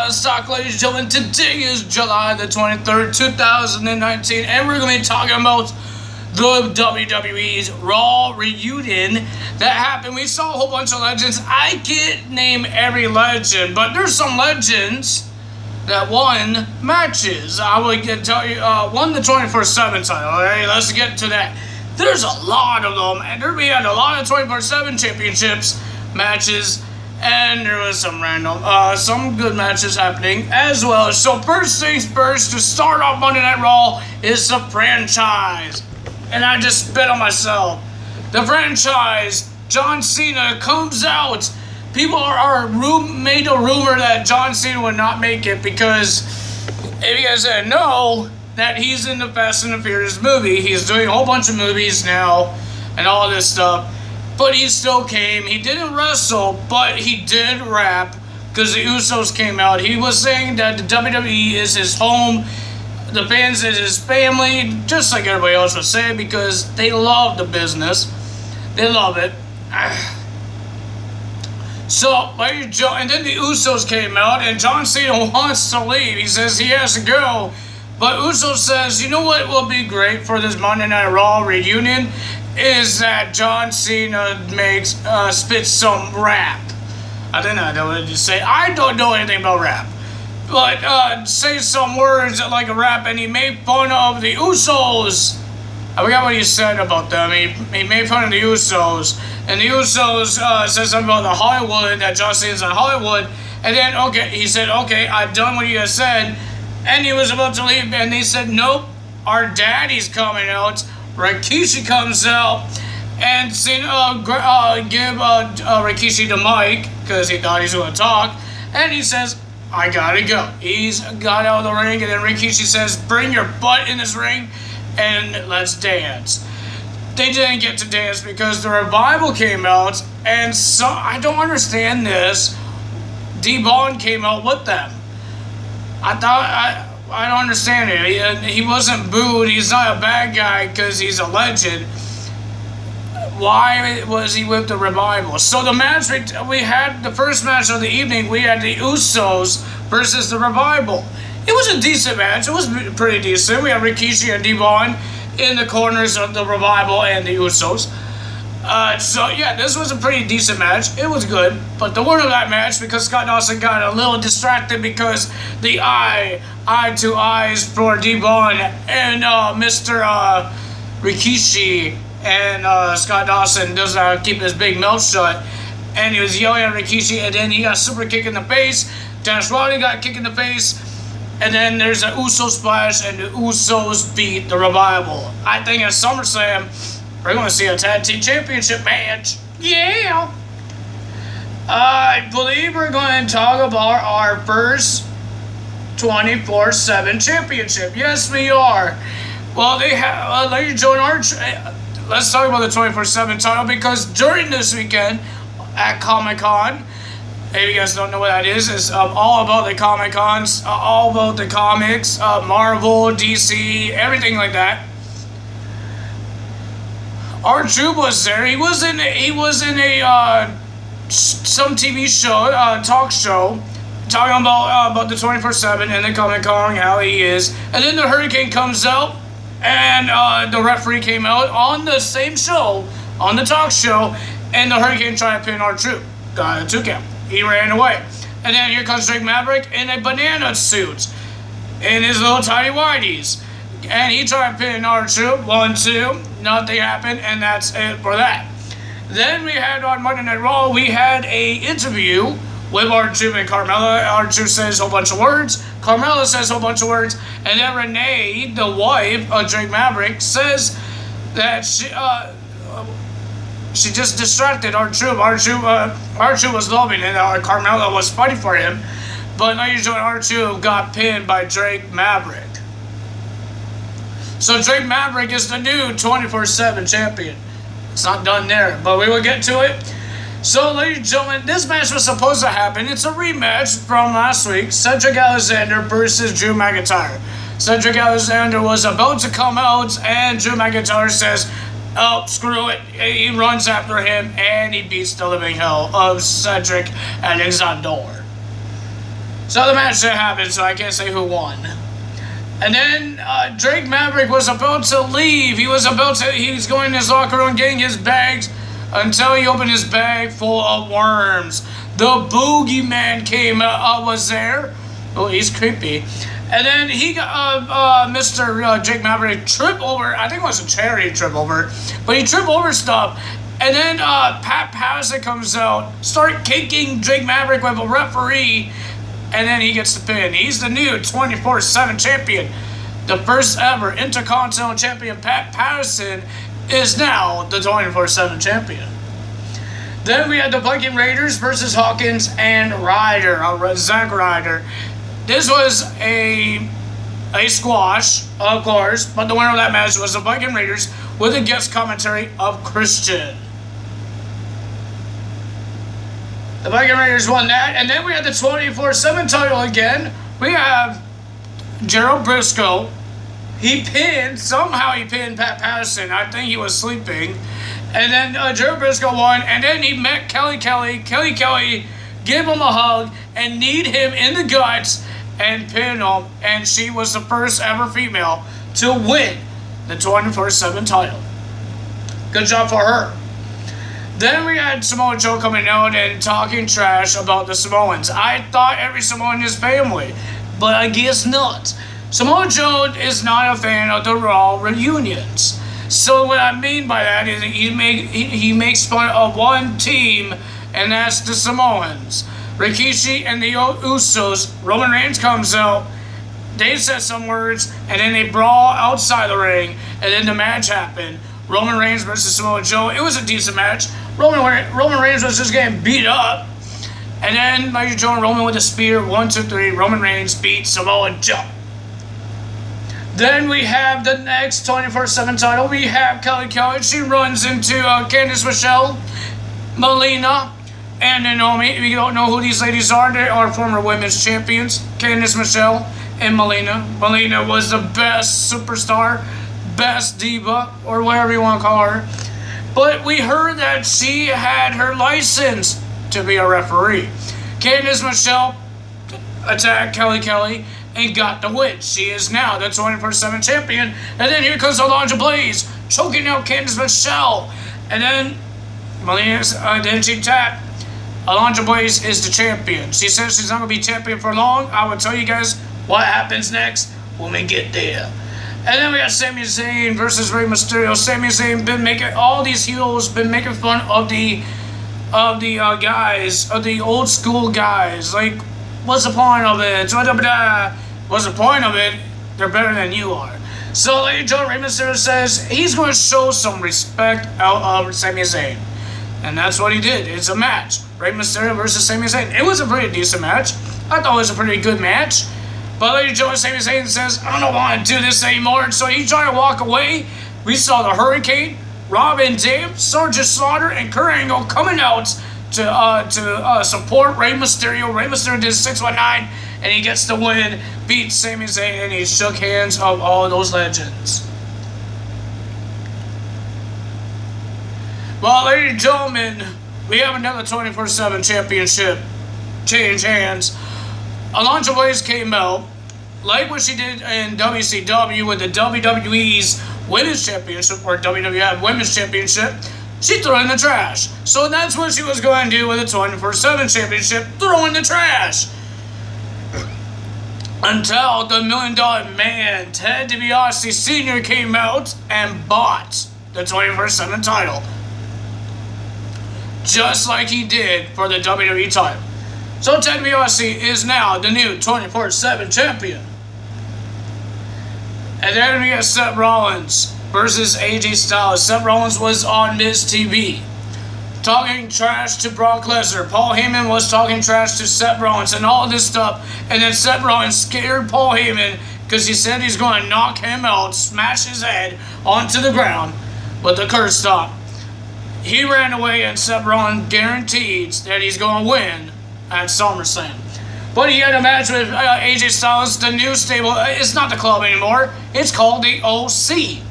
Stock, ladies and gentlemen, today is July the 23rd, 2019, and we're going to be talking about the WWE's Raw reunion that happened. We saw a whole bunch of legends. I can't name every legend, but there's some legends that won matches. I would tell you, won the 24/7 title. Alright, let's get to that. There's a lot of them, and we had a lot of 24/7 championships matches. And there was some some good matches happening as well. So first things first, to start off Monday Night Raw is the franchise. And I just spit on myself. The franchise, John Cena comes out. People made a rumor that John Cena would not make it because if you guys didn't know that he's in the Fast and the Furious movie. He's doing a whole bunch of movies now and all this stuff. But he still came. He didn't wrestle, but he did rap because the Usos came out. He was saying that the WWE is his home, the fans is his family, just like everybody else was saying, because they love the business. They love it. So, and then the Usos came out, and John Cena wants to leave. He says he has to go. But Usos says, you know what will be great for this Monday Night Raw reunion? Is that John Cena spits some rap. I don't know what to say. I don't know anything about rap. But say some words like a rap, and he made fun of the Usos. I forgot what he said about them. He made fun of the Usos. And the Usos said something about the Hollywood, that John Cena's in Hollywood. And then, he said, okay, I've done what you guys said. And he was about to leave, and they said, nope, our daddy's coming out. Rikishi comes out and give Rikishi the mic because he thought he was going to talk, and he says, I gotta go. He's got out of the ring, and then Rikishi says, bring your butt in this ring and let's dance. They didn't get to dance because the Revival came out, and so I don't understand this. D-Bond came out with them. I don't understand it. He wasn't booed. He's not a bad guy because he's a legend. Why was he with the Revival? So the match we had, the first match of the evening, we had the Usos versus the Revival. It was a decent match. It was pretty decent. We had Rikishi and D-Von in the corners of the Revival and the Usos. So yeah, this was a pretty decent match. It was good, but the winner of that match, because Scott Dawson got a little distracted because the eye to eyes for D-Von and Mr. Rikishi, and Scott Dawson doesn't keep his big mouth shut, and he was yelling at Rikishi, and then he got a super kick in the face. Dennis Rodman got a kick in the face, and then there's an Uso splash, and the Usos beat the Revival. I think at SummerSlam, we're going to see a tag team championship match. Yeah! I believe we're going to talk about our first 24/7 championship. Yes, we are. Well, they have. Ladies and gentlemen, let's talk about the 24/7 title, because during this weekend at Comic-Con, if you guys don't know what that is, it's all about the Comic-Cons, all about the comics, Marvel, DC, everything like that. R-Truth was there. He was in a some TV show, talk show, talking about the 24/7 and the Comic-Con, how he is. And then the Hurricane comes out, and the referee came out on the same show, on the talk show, and the Hurricane tried to pin R-Truth. Got a 2 count. He ran away. And then here comes Drake Maverick in a banana suit, in his little tiny whities. And he tried to pin R-Truth, 1, 2, nothing happened, and that's it for that. Then we had on Monday Night Raw, we had a interview with R-Truth and Carmella. R-Truth says a whole bunch of words, Carmella says a whole bunch of words, and then Renee, the wife of Drake Maverick, says that she just distracted R-Truth. R-Truth was loving it, Carmella was fighting for him, but ladies and gentlemen, R-Truth got pinned by Drake Maverick. So Drake Maverick is the new 24/7 champion. It's not done there, but we will get to it. So, ladies and gentlemen, this match was supposed to happen. It's a rematch from last week, Cedric Alexander versus Drew McIntyre. Cedric Alexander was about to come out, and Drew McIntyre says, oh, screw it. He runs after him, and he beats the living hell of Cedric Alexander. So the match didn't happen, so I can't say who won. And then Drake Maverick was about to leave. He was going in his locker room getting his bags until he opened his bag full of worms. The boogeyman was there. Oh, he's creepy. And then he got Mr. Drake Maverick tripped over. I think it was a chair he tripped over, but he tripped over stuff. And then Pat Patterson comes out, start kicking Drake Maverick with a referee, and then he gets the pin. He's the new 24/7 champion. The first ever Intercontinental Champion, Pat Patterson, is now the 24/7 champion. Then we had the Viking Raiders versus Hawkins and Ryder, Zack Ryder. This was a squash, of course, but the winner of that match was the Viking Raiders with a guest commentary of Christian. The Viking Raiders won that, and then we had the 24/7 title again. We have Gerald Briscoe. Somehow he pinned Pat Patterson. I think he was sleeping. And then Gerald Briscoe won, and then he met Kelly Kelly. Kelly Kelly gave him a hug and kneed him in the guts and pinned him, and she was the first ever female to win the 24/7 title. Good job for her. Then we had Samoa Joe coming out and talking trash about the Samoans. I thought every Samoan is family, but I guess not. Samoa Joe is not a fan of the Raw reunions. So what I mean by that is he makes fun of one team, and that's the Samoans. Rikishi and the Usos, Roman Reigns comes out, they said some words, and then they brawl outside the ring, and then the match happened. Roman Reigns versus Samoa Joe. It was a decent match. Roman Reigns was just getting beat up. And then Mighty Joe and Roman with a spear. 1, 2, 3. Roman Reigns beats Samoa Joe. Then we have the next 24/7 title. We have Kelly Kelly. She runs into Candice Michelle, Melina, and Naomi. We don't know who these ladies are. They are former women's champions. Candice Michelle and Melina. Melina was the best superstar, best diva, or whatever you want to call her. But we heard that she had her license to be a referee. Candice Michelle attacked Kelly Kelly and got the win. She is now the 24/7 champion. And then here comes Alundra Blaze choking out Candice Michelle. And then then she tapped. Alundra Blaze is the champion. She says she's not going to be champion for long. I will tell you guys what happens next when we get there. And then we got Sami Zayn versus Rey Mysterio. Sami Zayn all these heels been making fun of the guys, of the old school guys. Like, what's the point of it? What's the point of it? They're better than you are. So, Lady Joe, Rey Mysterio says he's going to show some respect out of Sami Zayn. And that's what he did. It's a match. Rey Mysterio versus Sami Zayn. It was a pretty decent match. I thought it was a pretty good match. But Lady Joe and Sami Zayn says, I don't want to do this anymore. And so he's trying to walk away. We saw the Hurricane, Rob Van Dam, Sergeant Slaughter, and Kurt Angle coming out to support Rey Mysterio. Rey Mysterio did 619, and he gets the win, beats Sami Zayn, and he shook hands of all those legends. Well, ladies and gentlemen, we have another 24/7 championship change hands. Alundra Blaze came out, like what she did in WCW with the WWE's Women's Championship, or WWF Women's Championship. She threw in the trash. So that's what she was going to do with the 24/7 Championship, throw in the trash. Until the $1 Million Man, Ted DiBiase Sr. came out and bought the 24/7 title. Just like he did for the WWE title. So Ted DiBiase is now the new 24/7 champion. And then we got Seth Rollins versus AJ Styles. Seth Rollins was on Miz TV talking trash to Brock Lesnar. Paul Heyman was talking trash to Seth Rollins and all this stuff. And then Seth Rollins scared Paul Heyman because he said he's going to knock him out, smash his head onto the ground with the curse stop. He ran away, and Seth Rollins guaranteed that he's going to win at SummerSlam. But he had a match with AJ Styles, the new stable. It's not the club anymore. It's called the OC.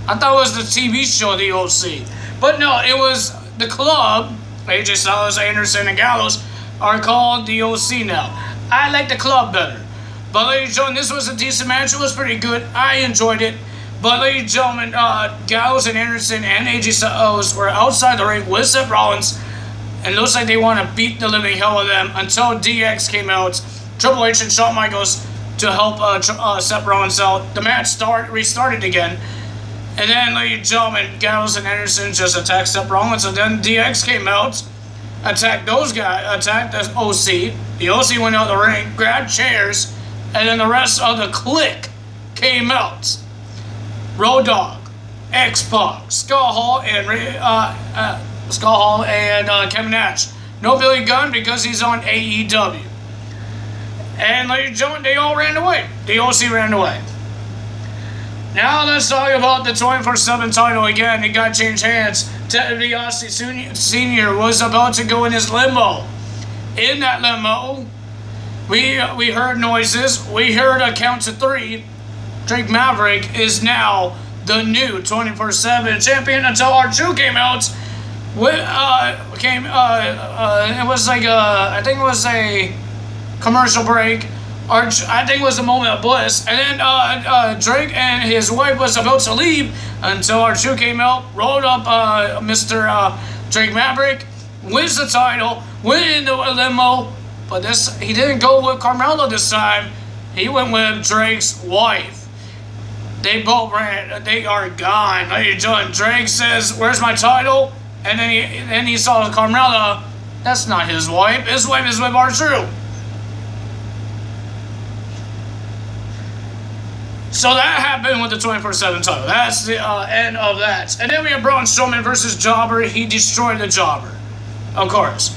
I thought it was the TV show, the OC. But no, it was the club. AJ Styles, Anderson, and Gallows are called the OC now. I like the club better. But ladies and gentlemen, this was a decent match. It was pretty good. I enjoyed it. But ladies and gentlemen, Gallows and Anderson and AJ Styles were outside the ring with Seth Rollins. And it looks like they want to beat the living hell out of them until DX came out. Triple H and Shawn Michaels to help Seth Rollins out. The match restarted again. And then, ladies and gentlemen, Gallows and Anderson just attacked Seth Rollins. And then DX came out, attacked those guys, attacked the OC. The OC went out the ring, grabbed chairs, and then the rest of the clique came out. Road Dogg, X-Pac, Scott Hall, and Kevin Nash. No Billy Gunn because he's on AEW. And ladies and gentlemen, they all ran away. The OC ran away. Now let's talk about the 24/7 title again. It got changed hands. Ted DiBiase Sr. was about to go in his limo. In that limo, we heard noises. We heard a count to 3. Drake Maverick is now the new 24/7 champion until R2 came out. It was like I think it was a commercial break. I think it was a moment of bliss. And then Drake and his wife was about to leave until R2 came out, rolled up Mr. Drake Maverick, wins the title, went into a limo. But he didn't go with Carmella this time. He went with Drake's wife. They both ran. They are gone. Drake says, "Where's my title?" And then he saw Carmella. That's not his wife. His wife is with R2. So that happened with the 24/7 title. That's the end of that. And then we have Braun Strowman versus Jobber. He destroyed the Jobber. Of course.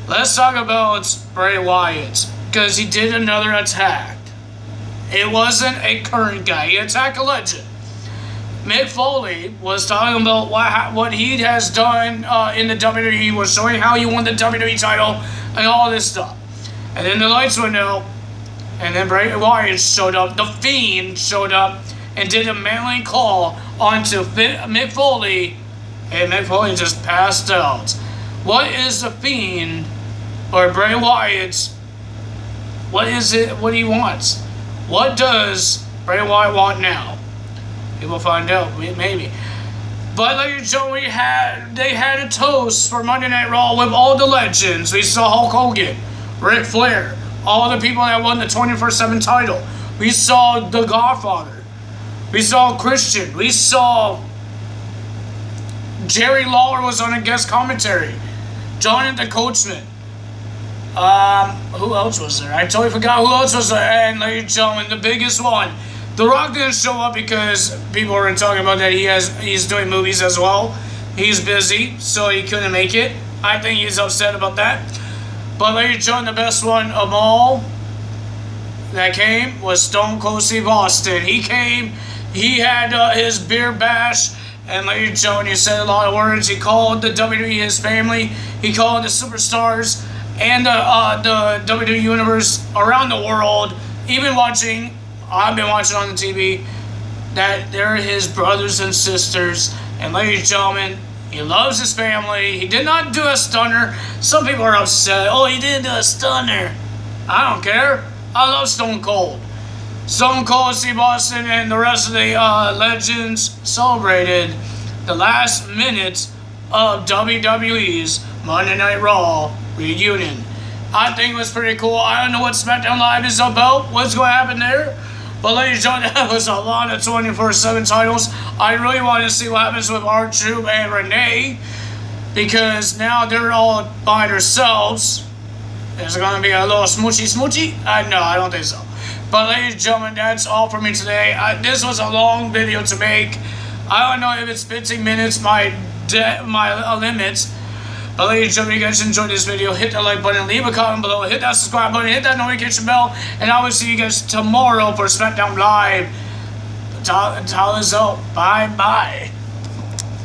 Let's talk about Bray Wyatt. Because he did another attack. It wasn't a current guy. He attacked a legend. Mick Foley was talking about what he has done in the WWE. He was showing how he won the WWE title and all this stuff. And then the lights went out. And then Bray Wyatt showed up. The Fiend showed up and did a manly call onto Mick Foley. And Mick Foley just passed out. What is the Fiend or Bray Wyatt? What is it? What he wants? What does Bray Wyatt want now? We will find out, maybe. But ladies and gentlemen, they had a toast for Monday Night Raw with all the legends. We saw Hulk Hogan, Ric Flair, all the people that won the 24/7 title. We saw The Godfather. We saw Christian. We saw Jerry Lawler was on a guest commentary. Jonathan Coachman. Who else was there? I totally forgot who else was there. And ladies and gentlemen, the biggest one. The Rock didn't show up because people were talking about that he's doing movies as well. He's busy, so he couldn't make it. I think he's upset about that. But ladies and gentlemen, the best one of all that came was Stone Cold Steve Austin. He came, he had his beer bash, and ladies and gentlemen, he said a lot of words. He called the WWE his family. He called the superstars and the WWE Universe around the world, even watching, I've been watching on the TV, that they're his brothers and sisters. And ladies and gentlemen, he loves his family. He did not do a stunner. Some people are upset. Oh, he didn't do a stunner. I don't care. I love Stone Cold. Stone Cold, Steve Austin, and the rest of the legends celebrated the last minute of WWE's Monday Night Raw reunion. I think it was pretty cool. I don't know what SmackDown Live is about. What's going to happen there? But ladies and gentlemen, that was a lot of 24/7 titles. I really want to see what happens with R-Truth and Renee, because now they're all by themselves. Is it going to be a little smoochy? No, I don't think so. But ladies and gentlemen, that's all for me today. This was a long video to make. I don't know if it's 15 minutes, my limit. But ladies and gentlemen, if you guys enjoyed this video, hit that like button, leave a comment below, hit that subscribe button, hit that notification bell, and I will see you guys tomorrow for SmackDown Live. Tal is out. Bye-bye.